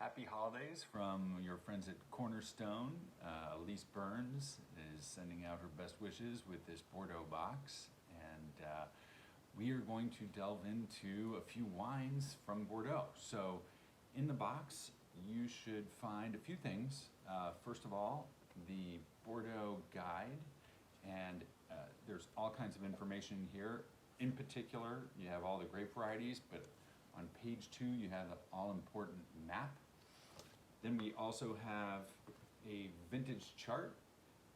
Happy holidays from your friends at Cornerstone. Elyse Byrnes is sending out her best wishes with this Bordeaux box, and we are going to delve into a few wines from Bordeaux. So in the box you should find a few things. First of all, the Bordeaux guide, and there's all kinds of information here. In particular, you have all the grape varieties, but on page 2 you have the all-important map. Then we also have a vintage chart,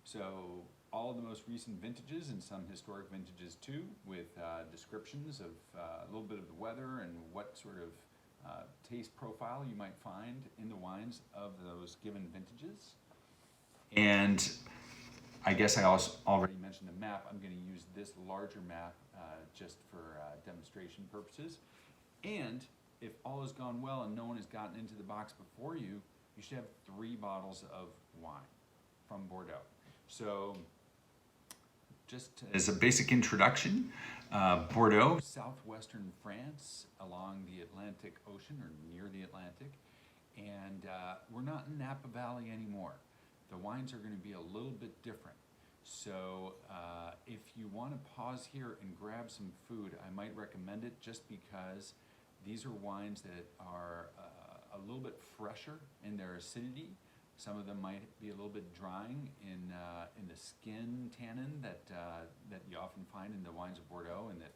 so all the most recent vintages and some historic vintages too, with descriptions of a little bit of the weather and what sort of taste profile you might find in the wines of those given vintages. And I guess I also already mentioned the map. I'm going to use this larger map just for demonstration purposes. And if all has gone well and no one has gotten into the box before you, you should have 3 bottles of wine from Bordeaux. So just as a basic introduction, Bordeaux, southwestern France, along the Atlantic Ocean or near the Atlantic. And we're not in Napa Valley anymore. The wines are going to be a little bit different. So if you want to pause here and grab some food, I might recommend it just because these are wines that are a little bit fresher in their acidity. Some of them might be a little bit drying in the skin tannin that you often find in the wines of Bordeaux, and that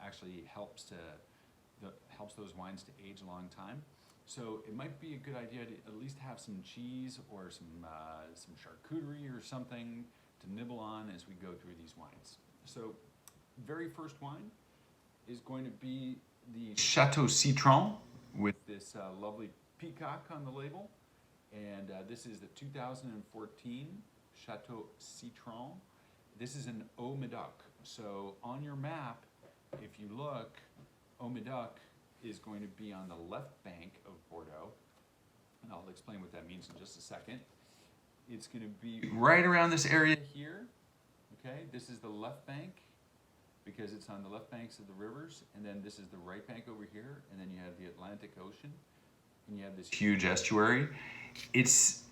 actually helps those wines to age a long time. So it might be a good idea to at least have some cheese or some charcuterie or something to nibble on as we go through these wines. So very first wine is going to be the Chateau Citron with this lovely peacock on the label. And this is the 2014 Chateau Citron. This is an Haut Medoc. So on your map, if you look, Haut Medoc is going to be on the left bank of Bordeaux. And I'll explain what that means in just a second. It's going to be right around this area here. Okay, this is the left bank, because it's on the left banks of the rivers, and then this is the right bank over here, and then you have the Atlantic Ocean, and you have this huge estuary. It's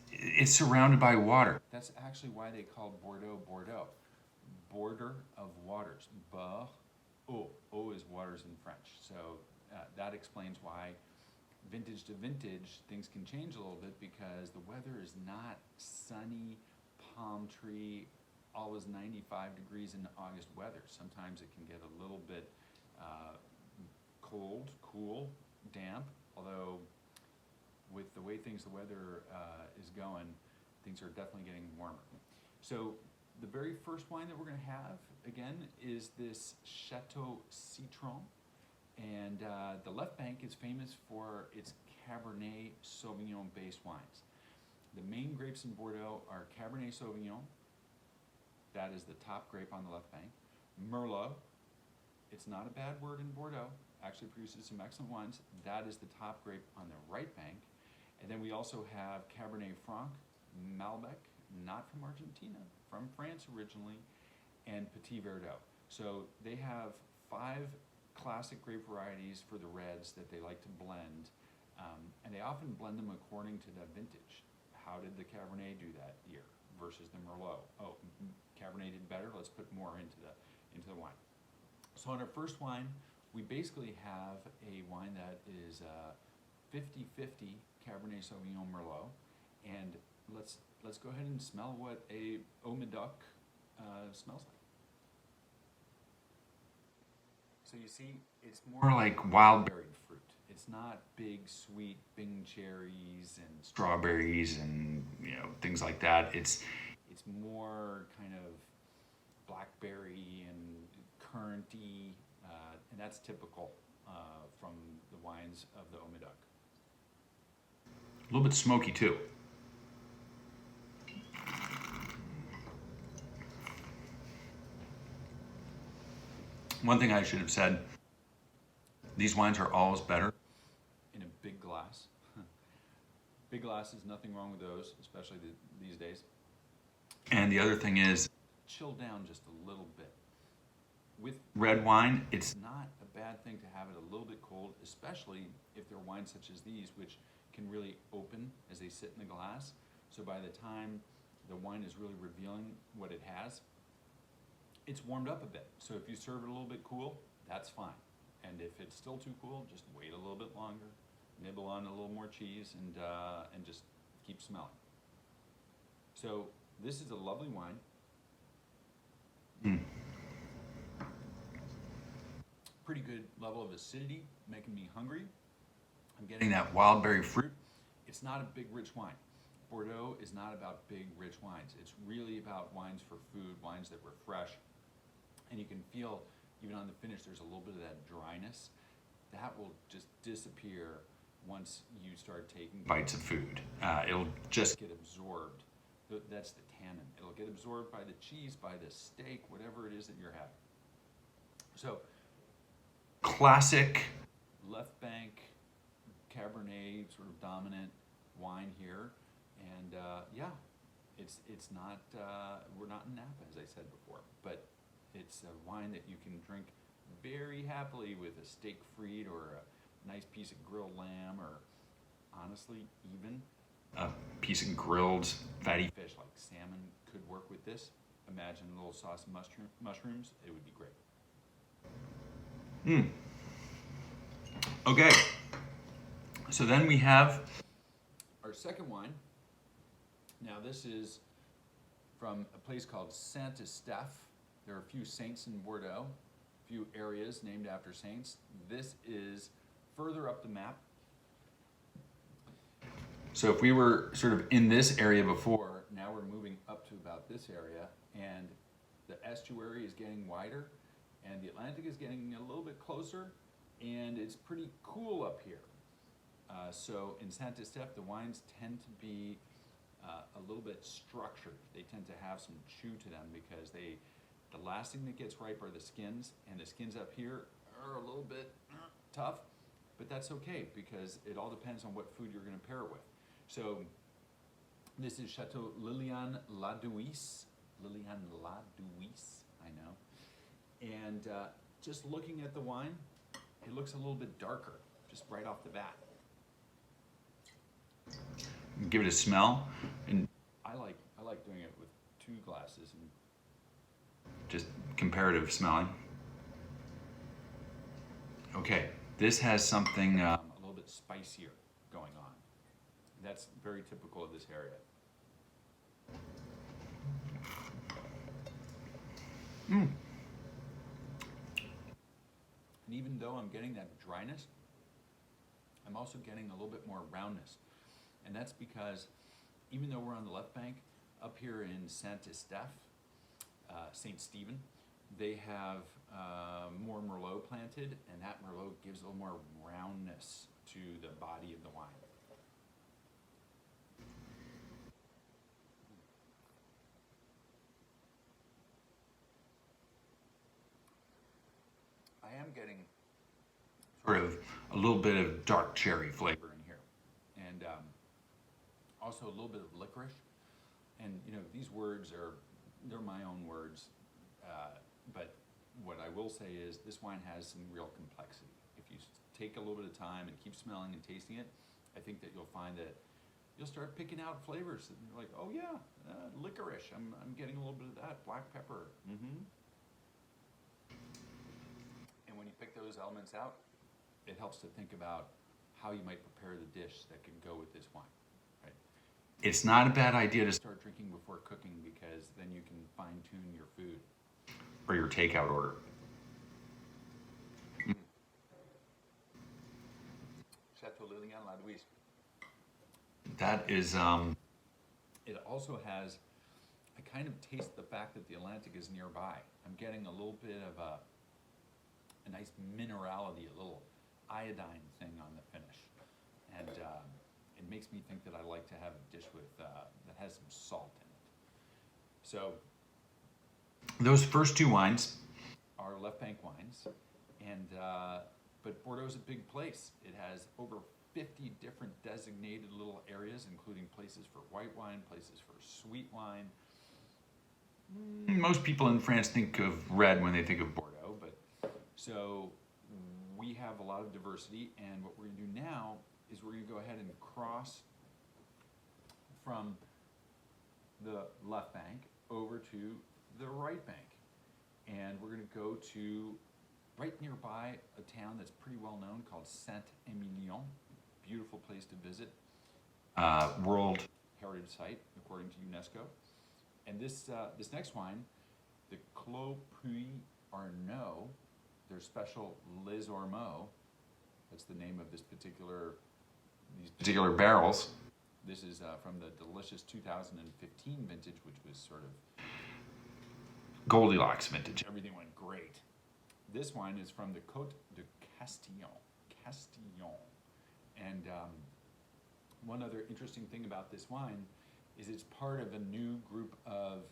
surrounded by water. That's actually why they call Bordeaux Bordeaux. Border of waters. Bordeaux. Eau is waters in French. So that explains why vintage to vintage things can change a little bit, because the weather is not sunny, palm tree, always 95 degrees in August weather. Sometimes it can get a little bit cold, cool, damp, although with the way the weather is going, things are definitely getting warmer. So the very first wine that we're going to have, again, is this Chateau Citron. And the left bank is famous for its Cabernet Sauvignon based wines. The main grapes in Bordeaux are Cabernet Sauvignon. That is the top grape on the left bank. Merlot, it's not a bad word in Bordeaux, actually produces some excellent wines. That is the top grape on the right bank. And then we also have Cabernet Franc, Malbec, not from Argentina, from France originally, and Petit Verdot. So they have 5 classic grape varieties for the reds that they like to blend, and they often blend them according to the vintage. How did the Cabernet do that year versus the Merlot? Oh, Cabernet did better, let's put more into the wine. So on our first wine, we basically have a wine that is 50-50 Cabernet Sauvignon Merlot, and let's go ahead and smell what a Haut Medoc smells like. So you see, it's more like wild berried fruit. It's not big, sweet Bing cherries and strawberries and things like that. It's more kind of blackberry and curranty, and that's typical from the wines of the Haut Medoc. A little bit smoky too. One thing I should have said, these wines are always better in a big glass. Big glasses, nothing wrong with those, especially these days. And the other thing is, chill down just a little bit. With red wine, it's not a bad thing to have it a little bit cold, especially if they're wines such as these, which can really open as they sit in the glass. So by the time the wine is really revealing what it has, it's warmed up a bit. So if you serve it a little bit cool, that's fine. And if it's still too cool, just wait a little bit longer, nibble on a little more cheese, and just keep smelling. So this is a lovely wine. Pretty good level of acidity, making me hungry. I'm getting that wild berry fruit. It's not a big, rich wine. Bordeaux is not about big, rich wines. It's really about wines for food, wines that refresh. And you can feel, even on the finish, there's a little bit of that dryness. That will just disappear once you start taking bites of food. It'll just get absorbed. That's the tannin. It'll get absorbed by the cheese, by the steak, whatever it is that you're having. So, classic left bank Cabernet sort of dominant wine here. And yeah, it's not, we're not in Napa, as I said before, but it's a wine that you can drink very happily with a steak frite or a nice piece of grilled lamb, or honestly, even a piece of grilled fatty fish like salmon could work with this. Imagine a little sauce of mushrooms, it would be great. Okay, so then we have our second wine. Now this is from a place called Saint-Estèphe. There are a few saints in Bordeaux, a few areas named after saints. This is further up the map. So if we were sort of in this area before, now we're moving up to about this area, and the estuary is getting wider, and the Atlantic is getting a little bit closer, and it's pretty cool up here. So in Saint-Estèphe, the wines tend to be a little bit structured. They tend to have some chew to them because the last thing that gets ripe are the skins, and the skins up here are a little bit tough, but that's okay because it all depends on what food you're going to pair it with. So this is Chateau Liliane La Douce. Liliane La Douce, I know. And just looking at the wine, it looks a little bit darker, just right off the bat. Give it a smell, and I like doing it with 2 glasses and just comparative smelling. Okay, this has something a little bit spicier going on. That's very typical of this area. And even though I'm getting that dryness, I'm also getting a little bit more roundness. And that's because even though we're on the left bank, up here in Saint-Estèphe, St. Stephen, they have more Merlot planted, and that Merlot gives a little more roundness to the body of the wine. I am getting sort of a little bit of dark cherry flavor in here, and also a little bit of licorice. And you know, these words they're my own words, but what I will say is this wine has some real complexity. If you take a little bit of time and keep smelling and tasting it, I think that you'll find that you'll start picking out flavors that you're like, oh yeah, licorice, I'm getting a little bit of that, black pepper. And when you pick those elements out, it helps to think about how you might prepare the dish that can go with this wine. Right? It's not a bad idea to start drinking before cooking because then you can fine-tune your food or your takeout order. Chateau Liliane La Douce. That is, it also has, I kind of taste the fact that the Atlantic is nearby. I'm getting a little bit of a nice minerality, a little iodine thing on the finish. And it makes me think that I like to have a dish with, that has some salt in it. So those first 2 wines are left bank wines, and but Bordeaux is a big place. It has over 50 different designated little areas, including places for white wine, places for sweet wine. Most people in France think of red when they think of Bordeaux, but so we have a lot of diversity, and what we're going to do now is we're going to go ahead and cross from the left bank over to the right bank. And we're going to go to right nearby a town that's pretty well known called Saint-Emilion. Beautiful place to visit. World Heritage Site, according to UNESCO. And this next wine, the Clos Puy Arnaud, their special Les Ormeaux, that's the name of these particular barrels. This is from the delicious 2015 vintage, which was sort of Goldilocks vintage. Everything went great. This wine is from the Côte de Castillon. And one other interesting thing about this wine is it's part of a new group of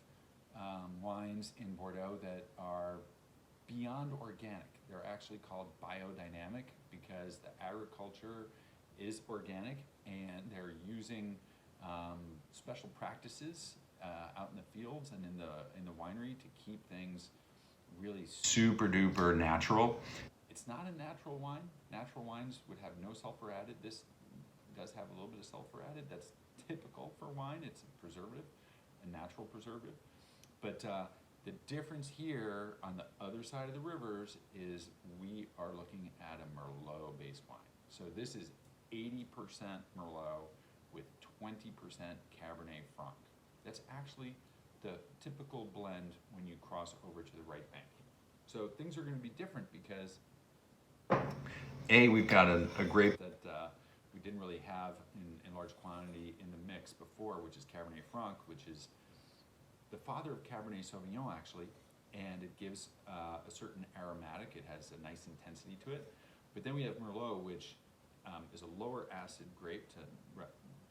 wines in Bordeaux that are beyond organic. They're actually called biodynamic because the agriculture is organic and they're using special practices out in the fields and in the winery to keep things really super duper natural. It's not a natural wine. Natural wines would have no sulfur added. This does have a little bit of sulfur added. That's typical for wine. It's a preservative, a natural preservative. But the difference here on the other side of the rivers is we are looking at a Merlot-based wine. So this is 80% Merlot with 20% Cabernet Franc. That's actually the typical blend when you cross over to the right bank. So things are going to be different because we've got a grape that we didn't really have in large quantity in the mix before, which is Cabernet Franc, which is the father of Cabernet Sauvignon actually, and it gives a certain aromatic. It has a nice intensity to it. But then we have Merlot, which is a lower acid grape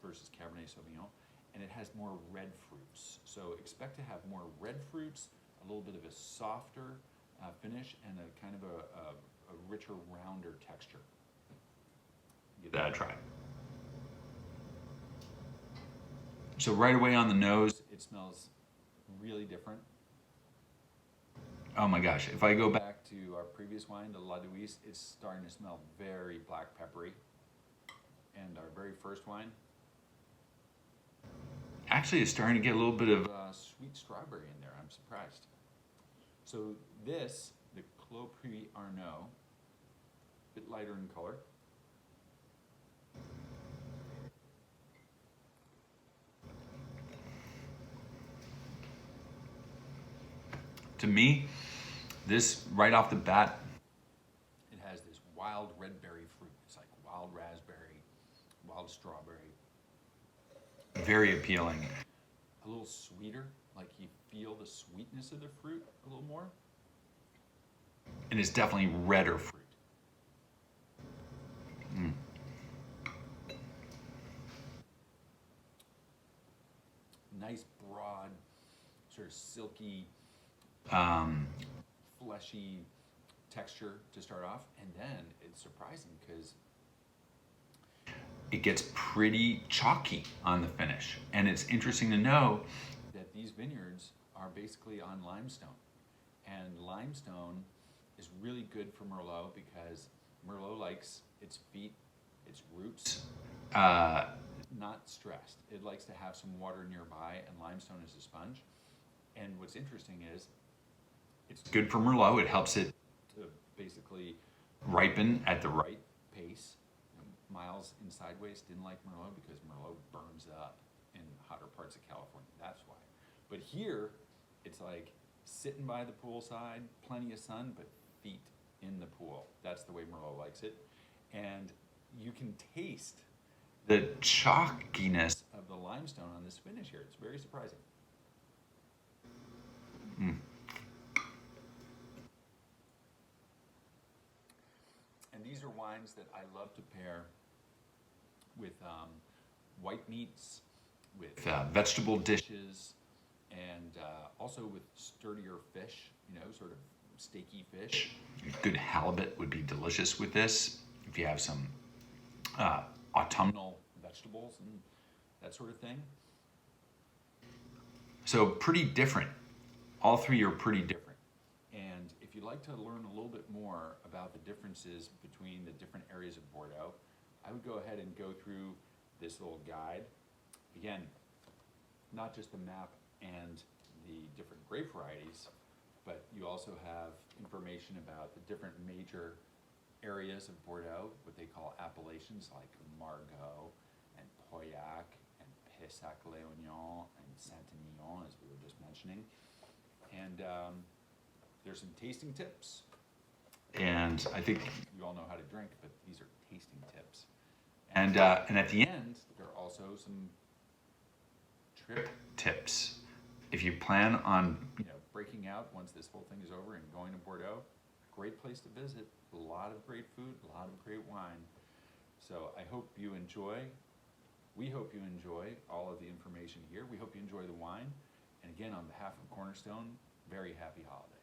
versus Cabernet Sauvignon, and it has more red fruits. So expect to have more red fruits, a little bit of a softer finish, and a kind of a richer, rounder texture. Give that a try. So right away on the nose, it smells really different. Oh my gosh, if I go back to our previous wine, the La Elyse, it's starting to smell very black peppery. And our very first wine actually is starting to get a little bit of sweet strawberry in there. I'm surprised. So this, the Clos Puy Arnaud, a bit lighter in color. To me, this right off the bat, it has this wild red berry fruit. It's like wild raspberry, wild strawberry. Very appealing. A little sweeter, like you feel the sweetness of the fruit a little more. And it's definitely redder fruit. Nice, broad, sort of silky, fleshy texture to start off, and then it's surprising because it gets pretty chalky on the finish. And it's interesting to know that these vineyards are basically on limestone, and limestone is really good for Merlot because Merlot likes its feet, its roots, not stressed. It likes to have some water nearby, and limestone is a sponge. And what's interesting is it's good for Merlot. It helps it to basically ripen at the right pace. Miles in Sideways didn't like Merlot because Merlot burns up in hotter parts of California. That's why. But here, it's like sitting by the poolside, plenty of sun, but feet in the pool. That's the way Merlot likes it. And you can taste the chalkiness of the limestone on this finish here. It's very surprising. And these are wines that I love to pair with white meats, with vegetable dishes, and also with sturdier fish, sort of steaky fish. Good halibut would be delicious with this. If you have some autumnal vegetables and that sort of thing. So pretty different. All three are pretty different. And if you'd like to learn a little bit more about the differences between the different areas of Bordeaux, I would go ahead and go through this little guide. Again, not just the map and the different grape varieties, but you also have information about the different major areas of Bordeaux, what they call appellations like Margaux and Pauillac and Pessac-Léognan and Saint-Emilion, as we were just mentioning. And there's some tasting tips. And I think you all know how to drink, but these are tasting tips. And at the end, there are also some trip tips. If you plan on breaking out once this whole thing is over and going to Bordeaux, great place to visit. A lot of great food, a lot of great wine. So I hope you enjoy. We hope you enjoy all of the information here. We hope you enjoy the wine. And again, on behalf of Cornerstone, very happy holidays.